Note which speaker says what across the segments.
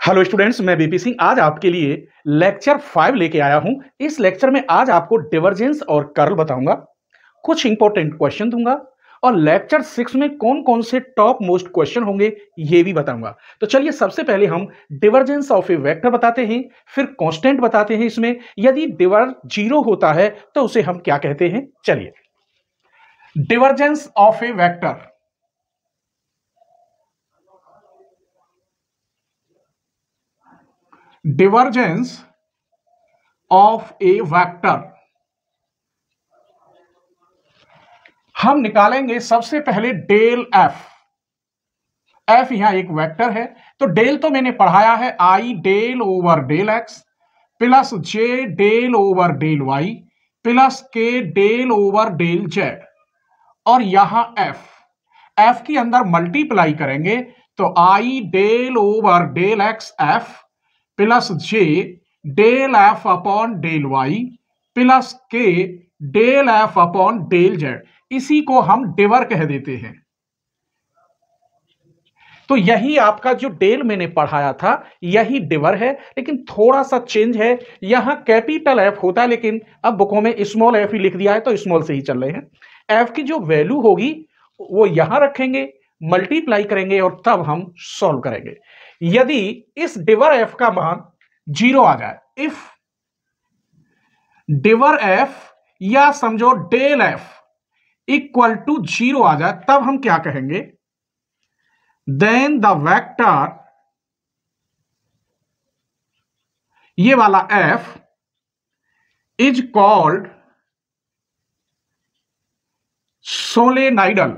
Speaker 1: Hello students, मैं BP Singh आज आपके लिए लेक्चर 5 लेके आया हूं। इस लेक्चर में आज आपको डिवर्जेंस और कर्ल बताऊंगा, कुछ इंपॉर्टेंट क्वेश्चन दूंगा और लेक्चर 6 में कौन कौन से टॉप मोस्ट क्वेश्चन होंगे ये भी बताऊंगा। तो चलिए सबसे पहले हम डिवर्जेंस ऑफ ए वेक्टर बताते हैं, फिर कांस्टेंट बताते हैं। इसमें यदि डिवर 0 होता है तो उसे हम क्या कहते हैं। चलिए, divergence of a vector. Divergence of a vector हम निकालेंगे सबसे पहले डेल एफ। एफ यहां एक वेक्टर है तो डेल तो मैंने पढ़ाया है, i del over del x plus j del over del y plus k del over del z. और यहां एफ के अंदर मल्टीप्लाई करेंगे तो i del over del x f plus j del f upon del y plus k del f upon del z. इसी को हम डिवर कह देते हैं। तो यही आपका जो डेल मैंने पढ़ाया था यही डिवर है, लेकिन थोड़ा सा चेंज है। यहां कैपिटल एफ होता है लेकिन अब बुकों में स्मॉल एफ ही लिख दिया है तो स्मॉल से ही चल रहे हैं। एफ की जो वैल्यू होगी वो यहां रखेंगे, मल्टीप्लाई करेंगे और तब हम सॉल्व करेंगे। यदि इस डिवर एफ का मान 0 आ जाए, इफ डिवर एफ या समझो डेल एफ इक्वल टू 0 आ जाए, तब हम क्या कहेंगे, देन द वेक्टर, ये वाला एफ इज कॉल्ड सोलेनाइडल।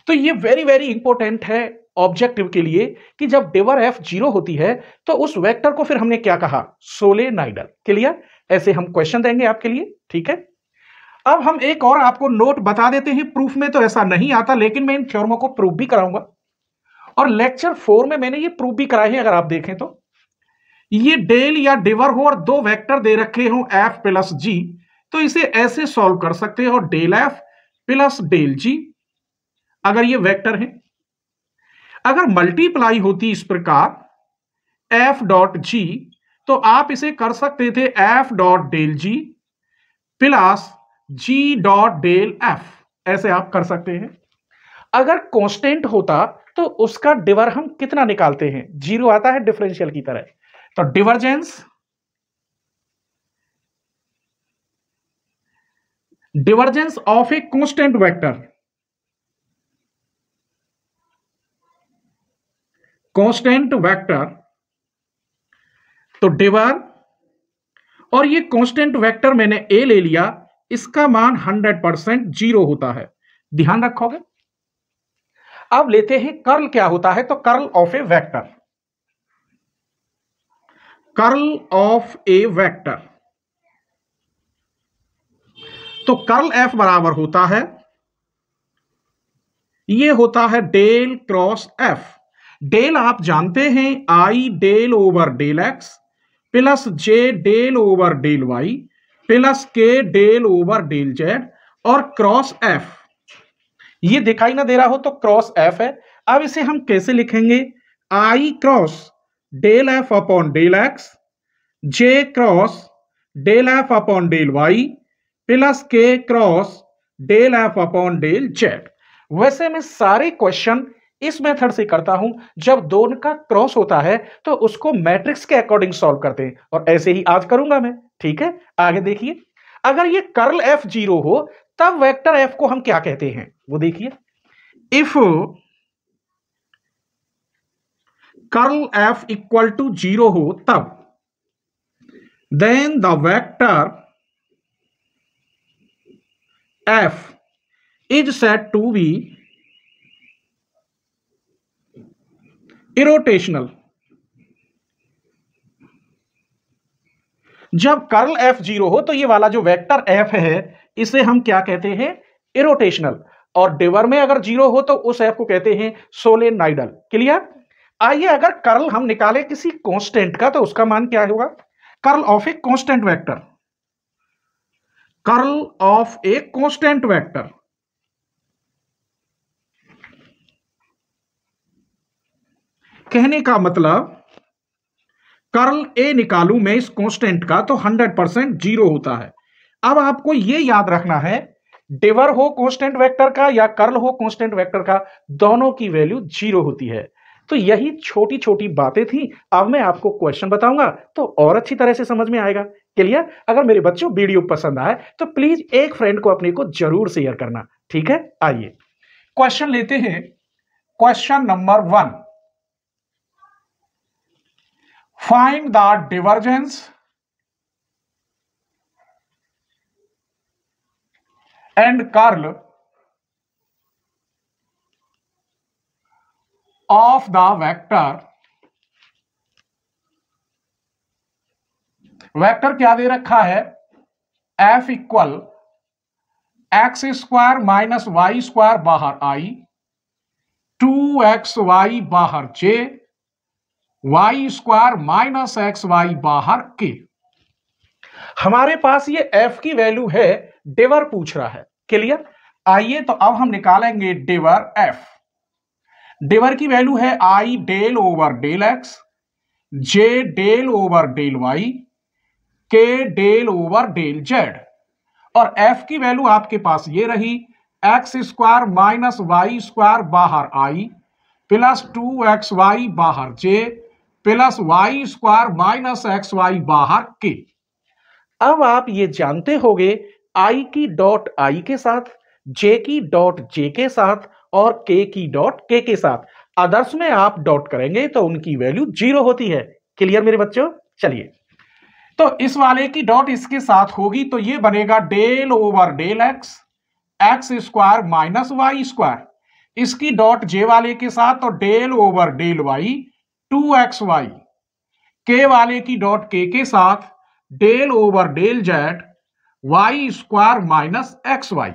Speaker 1: तो ये वेरी वेरी इंपॉर्टेंट है ऑब्जेक्टिव के लिए कि जब डिवर एफ 0 होती है तो उस वेक्टर को फिर हमने क्या कहा, सोलेनाइडल। क्लियर? ऐसे हम क्वेश्चन देंगे आपके लिए, ठीक है। अब हम एक और आपको नोट बता देते हैं, प्रूफ में तो ऐसा नहीं आता लेकिन मैं इन थ्योरमों को प्रूफ भी कराऊंगा और लेक्चर 4 में मैंने ये प्रूफ भी कराए हैं। अगर आप देखें तो ये डेल या डिवर हो और दो वेक्टर दे रखे हो एफ प्लस जी, तो इसे ऐसे सॉल्व कर सकते हो, डेल एफ प्लस डेल जी अगर ये वेक्टर है। अगर मल्टीप्लाई होती इस प्रकार एफ डॉट जी तो आप इसे कर सकते थे एफ डॉट डेल जी प्लस जी डॉट डेल एफ, ऐसे आप कर सकते हैं। अगर कांस्टेंट होता तो उसका डिवर हम कितना निकालते हैं, 0 आता है डिफरेंशियल की तरह। तो divergence of a constant vector, constant vector, तो डिवर, और ये कांस्टेंट वेक्टर मैंने ए ले लिया, इसका मान 100% 0 होता है, ध्यान रखोगे। अब लेते हैं कर्ल क्या होता है। तो curl of a vector, curl of a vector, तो कर्ल एफ बराबर होता है, ये होता है डेल क्रॉस एफ। डेल आप जानते हैं, i del over del x plus j del over del y plus k del over del z, और क्रॉस एफ, ये दिखाई ना दे रहा हो तो क्रॉस एफ है। अब इसे हम कैसे लिखेंगे, i cross del f upon del x, j cross del f upon del y plus k cross del f upon del z. वैसे मैं सारे क्वेश्चन इस मेथड से करता हूं, जब दोनों का क्रॉस होता है तो उसको मैट्रिक्स के अकॉर्डिंग सॉल्व करते हैं, और ऐसे ही आज करूंगा मैं, ठीक है। आगे देखिए, अगर ये कर्ल एफ 0 हो तब वेक्टर एफ को हम क्या कहते हैं, वो देखिए। If curl F equal to 0 हो तब then the vector F is said to be irrotational. जब कर्ल एफ 0 हो तो ये वाला जो वेक्टर एफ है इसे हम क्या कहते हैं, इरोटेशनल। और डिवर में अगर 0 हो तो उस एफ को कहते हैं सोलेनाइडल। क्लियर? आइए, अगर कर्ल हम निकाले किसी कांस्टेंट का तो उसका मान क्या होगा, curl of a constant vector, curl of a constant vector कहने का मतलब कर्ल ए निकालूं मैं इस कांस्टेंट का तो 100% जीरो होता है। अब आपको यह याद रखना है, डिवर हो कांस्टेंट वेक्टर का या कर्ल हो कांस्टेंट वेक्टर का, दोनों की वैल्यू जीरो होती है। तो यही छोटी छोटी बातें थी। अब मैं आपको क्वेश्चन बताऊंगा तो और अच्छी तरह से समझ में आएगा। क्लियर? अगर मेरे बच्चों वीडियो पसंद आए तो प्लीज एक फ्रेंड को अपने को जरूर शेयर करना, ठीक है? आइए क्वेश्चन लेते हैं। Question number 1, find the divergence and curl of the vector क्या दे रखा है? f equal x square minus y square बाहर आई, 2xy बाहर j, y square minus x y बाहर k। हमारे पास ये f की वैल्यू है, डिवर पूछ रहा है। क्लियर? आइए तो अब हम निकालेंगे डिवर f। डिवर की वैल्यू है i del over del x, j del over del y, k del over del z। और f की वैल्यू आपके पास ये रही, x square minus y square बाहर आई प्लस 2xy बाहर j plus y square minus x y बाहर k। अब आप ये जानते होंगे i की डॉट i के साथ, j की डॉट j के साथ और k की डॉट k के साथ अदर्स में आप डॉट करेंगे तो उनकी वैल्यू जीरो होती है। क्लियर मेरे बच्चों? चलिए तो इस वाले की डॉट इसके साथ होगी तो ये बनेगा del over del x, x square minus y square. इसकी डॉट जे वाले के साथ तो del over del Y 2xy, के वाले की डॉट के साथ del over del z y square minus x y.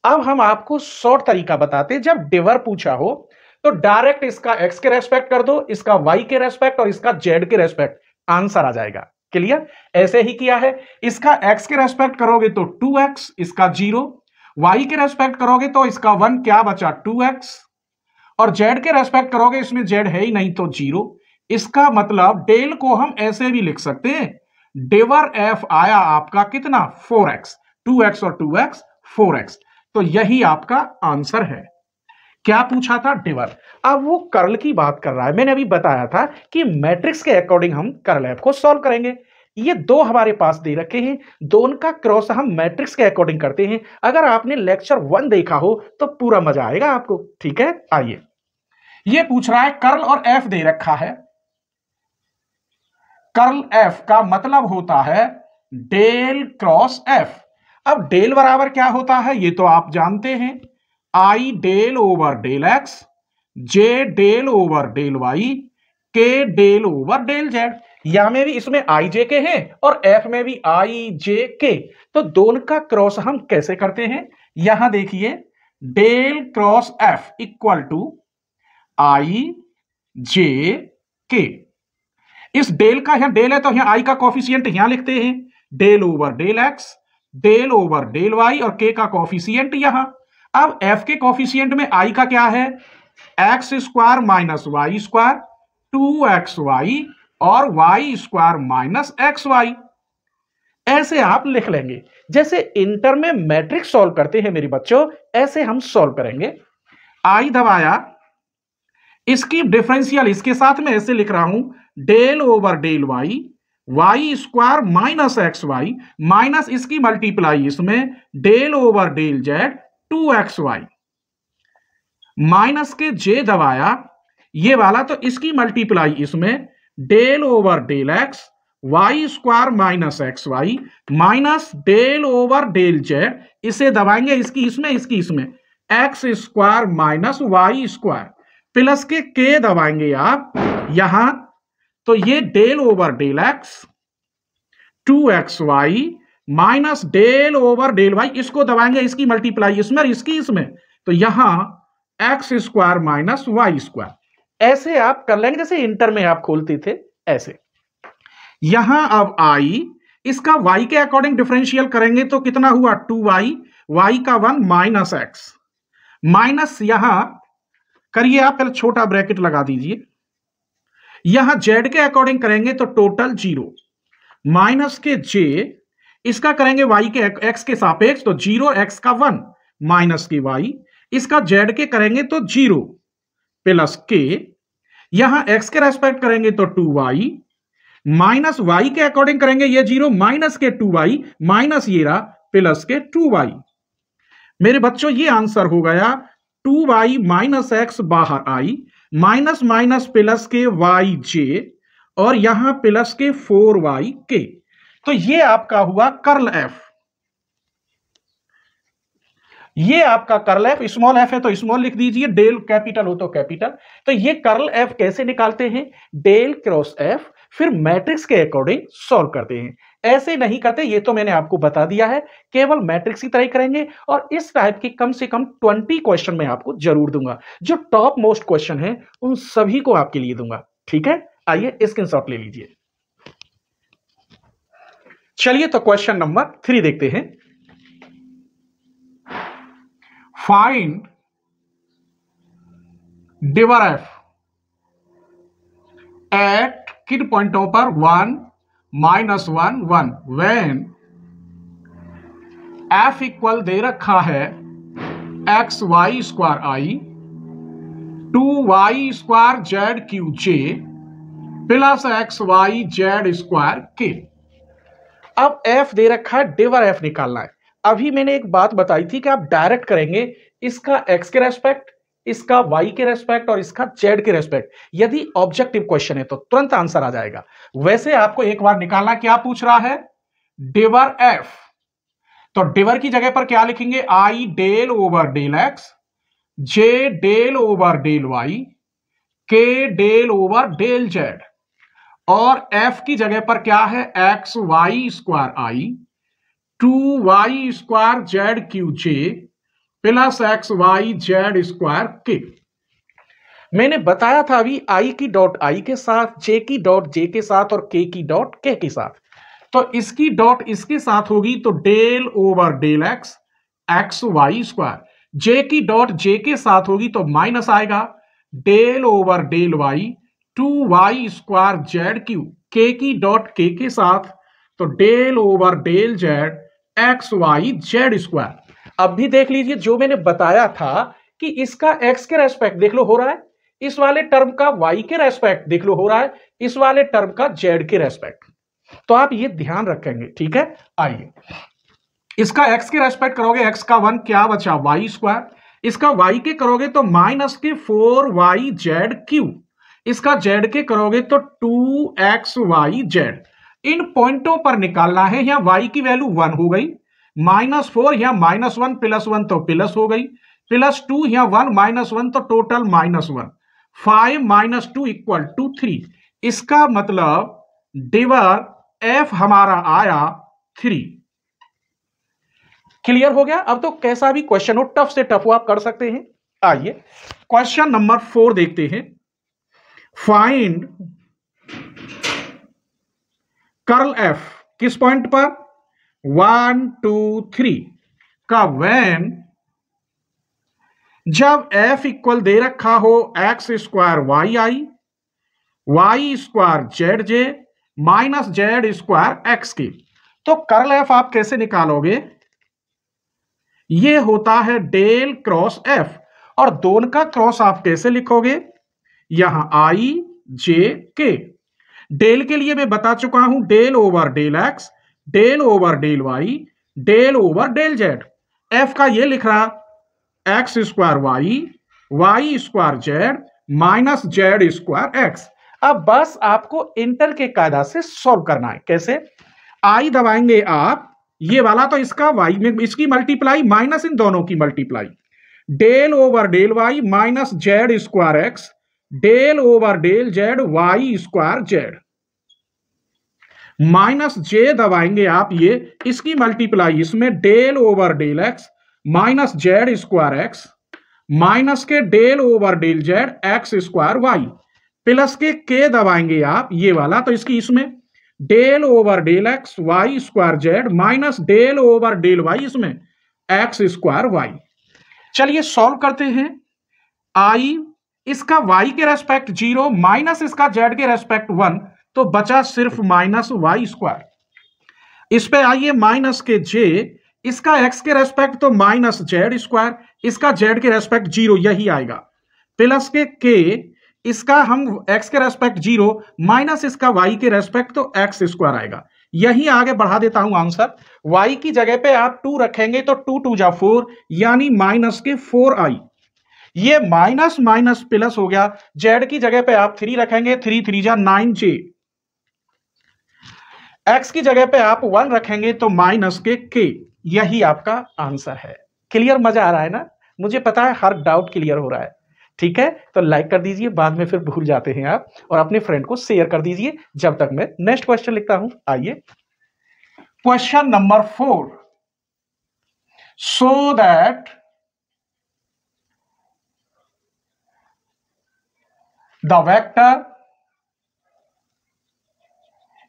Speaker 1: अब हम आपको शॉर्ट तरीका बताते, जब डिवर पूछा हो तो डायरेक्ट इसका x के रेस्पेक्ट कर दो, इसका y के रेस्पेक्ट और इसका z के रेस्पेक्ट, आंसर आ जाएगा। क्लियर? ऐसे ही किया है। इसका x के रेस्पेक्ट करोगे तो 2x, इसका 0, y के रेस्पेक्ट करोगे तो इसका 1, क्या बचा 2x, और z के रेस्पेक्ट करोगे इसमें z है ही नहीं तो 0। इसका मतलब डेल को हम ऐसे भी लिख सकते हैं, डिवर f आया आपका कितना 4x, 2x और 2x 4x। तो यही आपका आंसर है। क्या पूछा था? डिवर। अब वो कर्ल की बात कर रहा है। मैंने अभी बताया था कि मैट्रिक्स के अकॉर्डिंग हम कर्ल एफ को सॉल्व करेंगे। ये दो हमारे पास दे रखे हैं, दोनों का क्रॉस हम मैट्रिक्स के अकॉर्डिंग करते हैं। अगर आपने लेक्चर 1 देखा हो तो पूरा मजा आएगा आपको, ठीक है? आइए, ये पूछ रहा है कर्ल और एफ दे रखा है। कर्ल एफ का मतलब होता है डेल क्रॉस एफ। अब डेल बराबर क्या होता है ये तो आप जानते हैं, i del over del x, J del over del Y, के डेल ओवर डेल जेड। या में भी इसमें आई जे के हैं और एफ में भी आई जे के। तो दोनों का क्रॉस हम कैसे करते हैं? यहां देखिए, del cross f equal to i j k. इस डेल का यहां डेल है तो यहां आई का कॉफिशिएंट यहां लिखते हैं, del over del x, del over del y और के का कॉफिशिएंट यहां। अब f के कॉफिशिएंट में i का क्या है? X square minus y square, 2xy और y square minus x y. ऐसे आप लिख लेंगे। जैसे इंटर में मैट्रिक्स सॉल्व करते हैं मेरे बच्चों, ऐसे हम सॉल्व करेंगे। i दबाया, इसकी डिफरेंशियल इसके साथ में ऐसे लिख रहा हूं, del over del y, y square minus x y minus इसकी मल्टीप्लाई इसमें del over del z 2xy, minus के जे दबाया ये वाला तो इसकी मल्टीप्लाई इसमें del over del x, y square minus x y minus del over del z, इसे दबाएंगे इसकी इसमें इसमें x square minus y square plus k दबाएंगे आप यहां तो ये del over del x 2xy minus del over del Y, इसको दबाएंगे इसकी मल्टीप्लाई इसमें और इसकी इसमें, तो यहां x square minus y square. ऐसे आप कर लेंगे जैसे इंटर में आप खोलते थे ऐसे। यहां अब आई, इसका y के अकॉर्डिंग डिफरेंशियल करेंगे तो कितना हुआ 2y, y का 1 माइनस एक्स, माइनस यहां करिए आप, पहले छोटा ब्रैकेट लगा दीजिए, यहां जेड के अकॉर्डिंग करेंगे तो टोटल 0 माइनस के जे, इसका करेंगे वाई के एक्स के सापेक्ष तो 0 एक्स का 1 माइनस के वाई, इसका जेड के करेंगे तो 0 प्लस के, यहां एक्स के रेस्पेक्ट करेंगे तो 2y माइनस वाई के अकॉर्डिंग करेंगे ये 0 माइनस के 2y माइनस ये रहा प्लस के 2y। मेरे बच्चों ये आंसर हो गया 2y माइनस एक्स बाहर आई, माइनस माइनस प्लस के वाई जे और यहां प्लस के 4y के। तो ये आपका हुआ कर्ल एफ, ये आपका कर्ल एफ, स्मॉल एफ है तो स्मॉल लिख दीजिए, डेल कैपिटल हो तो कैपिटल। तो ये कर्ल एफ कैसे निकालते हैं, डेल क्रॉस एफ, फिर मैट्रिक्स के अकॉर्डिंग सॉल्व करते हैं, ऐसे नहीं करते। ये तो मैंने आपको बता दिया है, केवल मैट्रिक्स की तरह ही करेंगे। और इस टाइप की कम से कम 20 क्वेश्चन मैं आपको जरूर दूंगा, जो टॉप मोस्ट क्वेश्चन है उन सभी को आपके लिए दूंगा। ठीक है, आइए स्क्रीनशॉट ले लीजिए। चलिए तो क्वेश्चन नंबर 3 देखते हैं। फाइंड डिवर एफ एट किन पॉइंटों पर 1 माइनस 1 1 व्हेन एफ इक्वल दे रखा है x y square i 2y square z cube j plus x y z square k. अब f दे रखा है, डिवर f निकालना है। अभी मैंने एक बात बताई थी कि आप डायरेक्ट करेंगे इसका x के रेस्पेक्ट, इसका y के रेस्पेक्ट और इसका z के रेस्पेक्ट। यदि ऑब्जेक्टिव क्वेश्चन है तो तुरंत आंसर आ जाएगा। वैसे आपको एक बार निकालना, क्या पूछ रहा है, डिवर f। तो डिवर की जगह पर क्या लिखेंगे, i del over del x, j del over del y, k del over del z और f की जगह पर क्या है, x y square i 2y square z cube j plus x y z square k. मैंने बताया था अभी i की डॉट i के साथ, j की डॉट j के साथ और k की डॉट k के साथ। तो इसकी डॉट इसके साथ होगी तो del over del x x y square, j की डॉट j के साथ होगी तो माइनस आएगा del over del y 2y square z क्यू, के की डॉट के के साथ तो del over del z x y z square. अब भी देख लीजिए जो मैंने बताया था कि इसका x के रेस्पेक्ट देख लो हो रहा है, इस वाले टर्म का y के रेस्पेक्ट देख लो हो रहा है, इस वाले टर्म का z के रेस्पेक्ट। तो आप ये ध्यान रखेंगे। ठीक है, आइए इसका x के रेस्पेक्ट करोगे, x का 1 क्या बचा वाई स्क्वायर, इसका y के करोगे तो माइनस के 4y जेड क्यू, इसका z के करोगे तो 2xy z। इन पॉइंटों पर निकालना है। यहां y की वैल्यू 1 हो गई, -4 यहां -1 +1 तो प्लस हो गई, +2 यहां 1 -1 तो टोटल -1, 5 - 2 = 3। इसका मतलब डिवर f हमारा आया 3। क्लियर हो गया। अब तो कैसा भी क्वेश्चन हो, टफ से टफ हो, आप कर सकते हैं। आइए क्वेश्चन नंबर 4 देखते हैं। फाइंड कर्ल एफ किस पॉइंट पर, 1 2 3 का व्हेन जब f इक्वल दे रखा हो एक्स स्क्वायर वाई आई, Y square Z J minus z square x की। तो कर्ल एफ आप कैसे निकालोगे, ये होता है डेल क्रॉस एफ, और दोनों का क्रॉस आप कैसे लिखोगे, यहां आई जे के। डेल के लिए मैं बता चुका हूं, del over del x, del over del y, del over del z. F का ये लिख रहा x square y, y square z minus z square x. अब बस आपको इंटर के कायदा से सॉल्व करना है। कैसे, आई दबाएंगे आप, ये वाला तो इसका वाई में इसकी मल्टीप्लाई माइनस इन दोनों की multiply, del over del y minus z square x, del over del z y square z, minus j दबाएंगे आप, ये इसकी मल्टीप्लाई इसमें del over del x minus z square x minus k del over del z x square y, plus k दबाएंगे आप, ये वाला तो इसकी इसमें del over del x y square z minus del over del y, इसमें x square Y. चलिए solve करते हैं। आई इसका y के रेस्पेक्ट 0 माइनस इसका z के रेस्पेक्ट 1, तो बचा सिर्फ माइनस वाई स्क्वायर। इस पे आइए माइनस के j, इसका x के रेस्पेक्ट तो माइनस जेड स्क्वायर, इसका z के रेस्पेक्ट 0 यही आएगा, प्लस के k, इसका हम x के रेस्पेक्ट 0 माइनस इसका y के रेस्पेक्ट तो x स्क्वायर आएगा। यही आगे बढ़ा देता हूं आंसर, y की जगह पे आप 2 रखेंगे तो 2 2 जा 4 यानी माइनस के 4i, ये माइनस माइनस प्लस हो गया। z की जगह पे आप 3 रखेंगे, 3 3 जा 9j, x की जगह पे आप 1 रखेंगे तो माइनस के k, यही आपका आंसर है। क्लियर? मजा आ रहा है ना? मुझे पता है हर डाउट क्लियर हो रहा है। ठीक है, तो लाइक कर दीजिए, बाद में फिर भूल जाते हैं आप, और अपने फ्रेंड को शेयर कर दीजिए जब तक मैं नेक्स्ट क्वेश्चन लिखता हूं। आइए question number 4, so that the vector,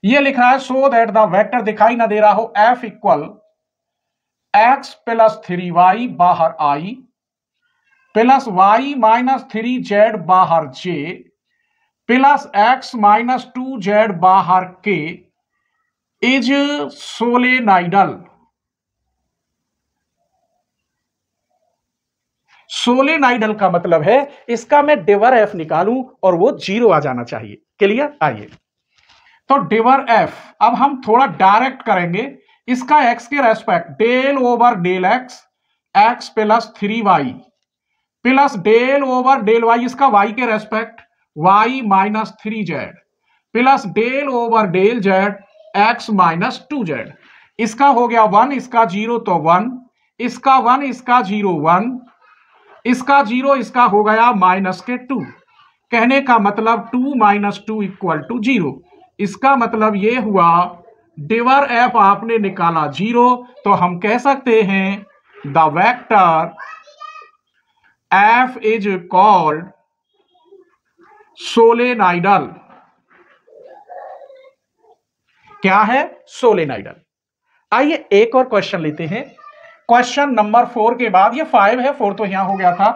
Speaker 1: ये लिख रहा है सो दैट द वेक्टर दिखाई ना दे रहा हो, f equal x plus 3y बाहर i plus y minus 3z बाहर j plus x minus 2z बाहर k इज सोलेनाइडल। सोलेनाइडल का मतलब है इसका मैं डिवर f निकालूं और वो 0 आ जाना चाहिए। क्लियर? आइए तो डिवर f अब हम थोड़ा डायरेक्ट करेंगे, इसका x के respect del over del x plus 3y plus del over del y, इसका y के respect y minus 3z plus del over del z x minus 2z, इसका हो गया 1, इसका 0 तो 1, इसका 1, इसका 0 1, इसका 0, इसका हो गया माइनस के 2। कहने का मतलब 2 माइनस 2 इक्वल टू 0। इसका मतलब ये हुआ डिवर f आपने निकाला 0, तो हम कह सकते हैं the vector f is called solenoidal. क्या है? सोलेनाइडल। आइए एक और क्वेश्चन लेते हैं, क्वेश्चन नंबर 4 के बाद, ये 5 है, 4 तो यहां हो गया था।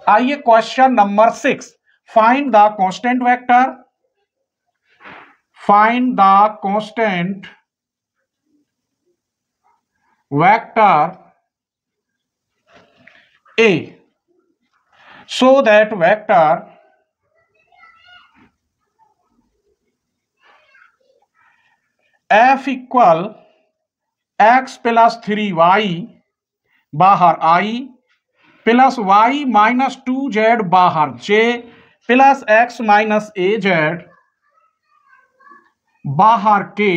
Speaker 1: आइए question number 6, find the constant vector, find the constant vector A so that vector f equal x plus 3y बाहर i plus y minus 2z बाहर j plus x minus az बाहर k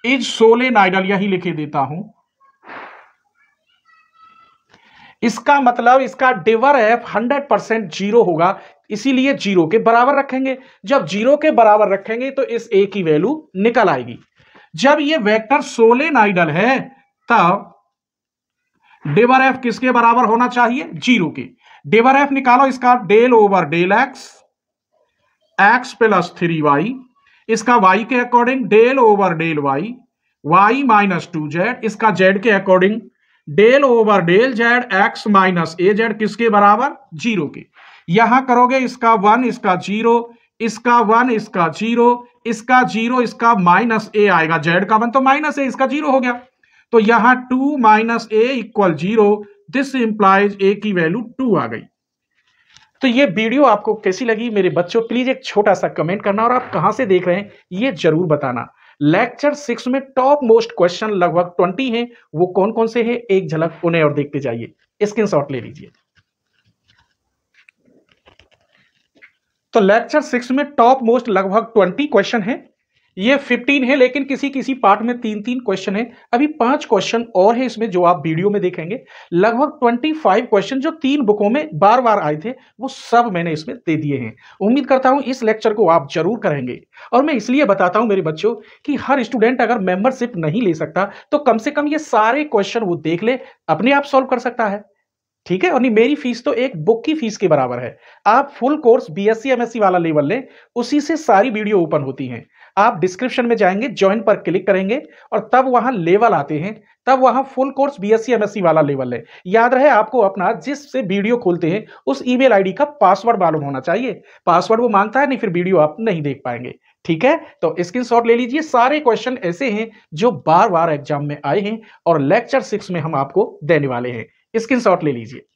Speaker 1: इज सोलेनाइडल। यही लिखे देता हूं, इसका मतलब इसका डिवर f 100% 0 होगा, इसीलिए 0 के बराबर रखेंगे। जब 0 के बराबर रखेंगे तो इस a की वैल्यू निकल आएगी। जब ये वेक्टर सोलेनाइडल है तब डिवर f किसके बराबर होना चाहिए? 0 के। डिवर f निकालो, इसका del over del x plus 3y, इसका y के according del over del y minus 2z, इसका z के according del over del z x minus az, किसके बराबर? 0 के। यहां करोगे इसका 1, इसका 0, इसका 1, इसका 0, इसका 0, इसका माइनस a आएगा, z का 1 तो माइनस a, इसका 0 हो गया। तो यहां 2 minus a equal 0, this implies a की वैल्यू 2 आ गई। तो ये वीडियो आपको कैसी लगी मेरे बच्चों? प्लीज एक छोटा सा कमेंट करना, और आप कहां से देख रहे हैं ये जरूर बताना। लेक्चर 6 में टॉप मोस्ट क्वेश्चन लगभग 20 हैं, वो कौन कौन से हैं एक झलक उन्हें और देखते जाइए, स्क्रीनशॉट ले लीजिए। तो लेक्चर 6 में टॉप मोस्ट लगभग 20 क्वेश्चन हैं, ये 15 है लेकिन किसी किसी पार्ट में 3-3 क्वेश्चन है। अभी 5 क्वेश्चन और है इसमें जो आप वीडियो में देखेंगे। लगभग 25 क्वेश्चन जो 3 बुकों में बार बार आए थे वो सब मैंने इसमें दे दिए हैं। उम्मीद करता हूं इस लेक्चर को आप जरूर करेंगे। और मैं इसलिए बताता हूं मेरे बच्चों कि हर स्टूडेंट अगर मेंबरशिप नहीं ले सकता तो कम से कम ये सारे क्वेश्चन वो देख ले, अपने आप सॉल्व कर सकता है। ठीक है, और नहीं मेरी फीस तो एक बुक की फीस के बराबर है। आप फुल कोर्स बीएससी एमएससी वाला लेवल लें, उसी से सारी वीडियो ओपन होती हैं। आप डिस्क्रिप्शन में जाएंगे, ज्वाइन पर क्लिक करेंगे और तब वहां लेवल आते हैं, तब वहां फुल कोर्स बीएससी एमएससी वाला लेवल है। याद रहे आपको अपना जिससे वीडियो खोलते हैं उस ईमेल आईडी का पासवर्ड मालूम होना चाहिए। पासवर्ड वो मांगता है, नहीं फिर वीडियो आप नहीं देख पाएंगे। ठीक है, तो स्क्रीनशॉट ले लीजिए। सारे क्वेश्चन ऐसे हैं जो बार बार एग्जाम में आए हैं और लेक्चर 6 में हम आपको देने वाले हैं। स्क्रीनशॉट ले लीजिए।